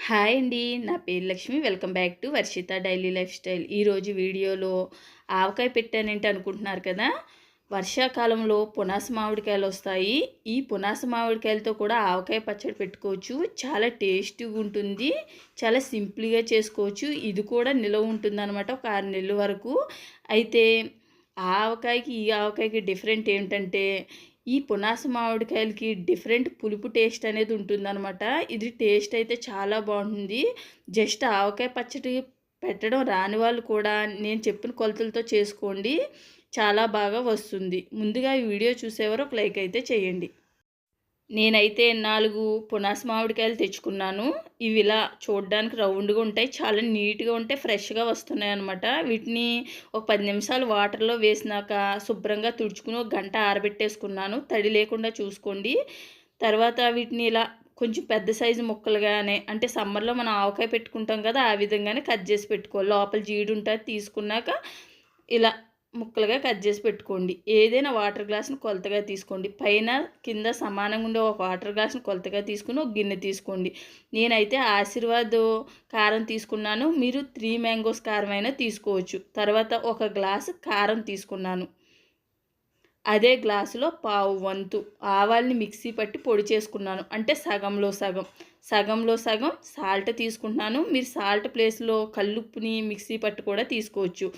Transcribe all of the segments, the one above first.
Hi అండి. నా పేరు Lakshmi. Welcome back to Varshita daily life style. ఈరోజు వీడియోలో ఆవకాయ పెట్టానేంటి అనుకుంటున్నారు కదా. వర్షాకాలంలో పునాస మామిడికాయలు వస్తాయి. ఈ పునాస మామిడికాయలతో కూడా ఆవకాయ పచ్చడి పెట్టుకోవచ్చు. చాలా టేస్టీగా ఉంటుంది. చాలా సింపుల్గా చేసుకోవచ్చు. ఇది కూడా నిలవ ఉంటుందన్నమాట ఒక 6 నెలల వరకు. అయితే ఆవకాయకి ఈ ఆవకాయకి డిఫరెంట్ ఏంటంటే ఈ పునాస మామిడికాయలకి డిఫరెంట్ పులుపు టేస్ట్ అనేది ఉంటుందన్నమాట. ఇది టేస్ట్ అయితే చాలా బాగుంటుంది. జస్ట్ ఆవకాయ పచ్చడి పెట్టడం రాని వాళ్ళు కూడా నేను చెప్పిన కొలతలతో చేసుకోండి, చాలా బాగా వస్తుంది. ముందుగా ఈ వీడియో చూసేవారు ఒక లైక్ అయితే చేయండి. నేనైతే 4 పునాస మామిడికాయలు తెచ్చుకున్నాను. ఇవి ఇలా చూడడానికి రౌండ్గా ఉంటాయి, చాలా నీట్గా ఉంటాయి, ఫ్రెష్గా వస్తున్నాయి అన్నమాట. వీటిని ఒక 10 నిమిషాలు వాటర్లో వేసినాక శుభ్రంగా తుడుచుకుని ఒక గంట ఆరబెట్టేసుకున్నాను. తడి లేకుండా చూసుకోండి. తర్వాత వీటిని ఇలా కొంచెం పెద్ద సైజు ముక్కలుగానే, అంటే సమ్మర్లో మనం ఆవకాయ పెట్టుకుంటాం కదా, ఆ విధంగానే కట్ చేసి పెట్టుకోవాలి. లోపల జీడి ఉంటుంది, తీసుకున్నాక ఇలా ముక్కలుగా కట్ చేసి పెట్టుకోండి. ఏదైనా వాటర్ గ్లాస్ని కొలతగా తీసుకోండి. పైన కింద సమానంగా ఉండే ఒక వాటర్ గ్లాస్ని కొలతగా తీసుకుని ఒక గిన్నె తీసుకోండి. నేనైతే ఆశీర్వాద్ కారం తీసుకున్నాను. మీరు 3 మ్యాంగోస్ కారం అయినా తీసుకోవచ్చు. తర్వాత ఒక గ్లాసు కారం తీసుకున్నాను. అదే గ్లాసులో పావు వంతు ఆవాల్ని మిక్సీ పట్టి పొడి చేసుకున్నాను. అంటే సగంలో సగం సాల్ట్ తీసుకుంటున్నాను. మీరు సాల్ట్ ప్లేస్లో కల్లుప్పుని మిక్సీ పట్టి కూడా తీసుకోవచ్చు.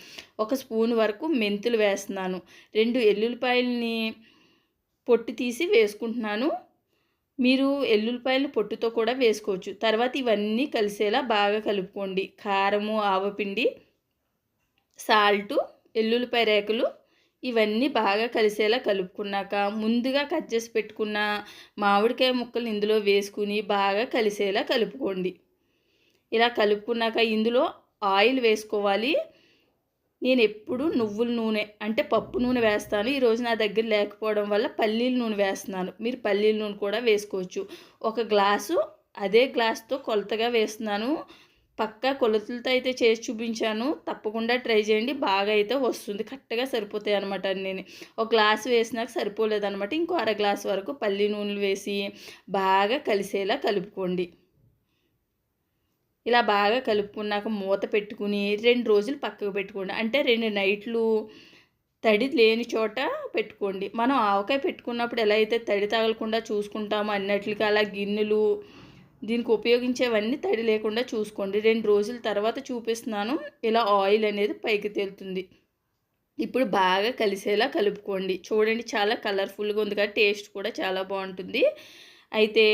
1 స్పూన్ వరకు మెంతులు వేస్తున్నాను. 2 ఎల్లుల్లిపాయలని పొట్టు తీసి వేసుకుంటున్నాను. మీరు ఎల్లుల్లిపాయలు పొట్టుతో కూడా వేసుకోవచ్చు. తర్వాత ఇవన్నీ కలిసేలా బాగా కలుపుకోండి. కారము, ఆవపిండి, సాల్టు, ఎల్లుల్లిపాయ రేకులు ఇవన్నీ బాగా కలిసేలా కలుపుకున్నాక ముందుగా కట్ చేసి పెట్టుకున్న మామిడికాయ ముక్కలు ఇందులో వేసుకుని బాగా కలిసేలా కలుపుకోండి. ఇలా కలుపుకున్నాక ఇందులో ఆయిల్ వేసుకోవాలి. నేను ఎప్పుడు నువ్వుల నూనె అంటే పప్పు నూనె వేస్తాను. ఈరోజు నా దగ్గర లేకపోవడం వల్ల పల్లీల నూనె వేస్తున్నాను. మీరు పల్లీల నూనె కూడా వేసుకోవచ్చు. ఒక గ్లాసు అదే గ్లాస్తో కొలతగా వేస్తున్నాను. పక్కా కొలతలతో అయితే చేసి చూపించాను. తప్పకుండా ట్రై చేయండి. బాగా అయితే వస్తుంది. కరెక్ట్గా సరిపోతాయి అనమాట. నేను ఒక గ్లాసు వేసినాక సరిపోలేదనమాట. ఇంకో అర గ్లాసు వరకు పల్లి నూనెలు వేసి బాగా కలిసేలా కలుపుకోండి. ఇలా బాగా కలుపుకున్నాక మూత పెట్టుకుని 2 రోజులు పక్కకు పెట్టుకోండి. అంటే 2 నైట్లు తడి లేని చోట పెట్టుకోండి. మనం ఆవకాయ పెట్టుకున్నప్పుడు ఎలా అయితే తడి తగలకుండా చూసుకుంటామో అన్నట్లుగా అలా గిన్నెలు దీనికి ఉపయోగించేవన్నీ తడి లేకుండా చూసుకోండి. 2 రోజుల తర్వాత చూపిస్తున్నాను. ఇలా ఆయిల్ అనేది పైకి తేలుతుంది. ఇప్పుడు బాగా కలిసేలా కలుపుకోండి. చూడండి, చాలా కలర్ఫుల్గా ఉంది కదా, టేస్ట్ కూడా చాలా బాగుంటుంది. అయితే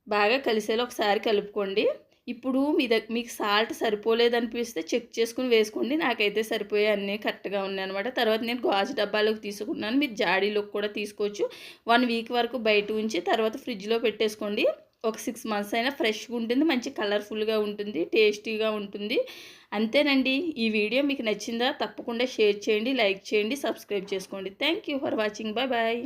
బాగా కలిసేలా ఒకసారి కలుపుకోండి. ఇప్పుడు మీకు సాల్ట్ సరిపోలేదనిపిస్తే చెక్ చేసుకుని వేసుకోండి. నాకైతే సరిపోయాయి, అన్నీ కరెక్ట్గా ఉన్నాయన్నమాట. తర్వాత నేను గాజు డబ్బాలోకి తీసుకున్నాను. మీరు జాడీలోకి కూడా తీసుకోవచ్చు. 1 వీక్ వరకు బయట ఉంచి తర్వాత ఫ్రిడ్జ్లో పెట్టేసుకోండి. ఒక 6 మంత్స్ అయినా ఫ్రెష్గా ఉంటుంది, మంచి కలర్ఫుల్గా ఉంటుంది, టేస్టీగా ఉంటుంది. అంతేనండి. ఈ వీడియో మీకు నచ్చిందా? తప్పకుండా షేర్ చేయండి, లైక్ చేయండి, సబ్స్క్రైబ్ చేసుకోండి. Thank you for watching. Bye bye.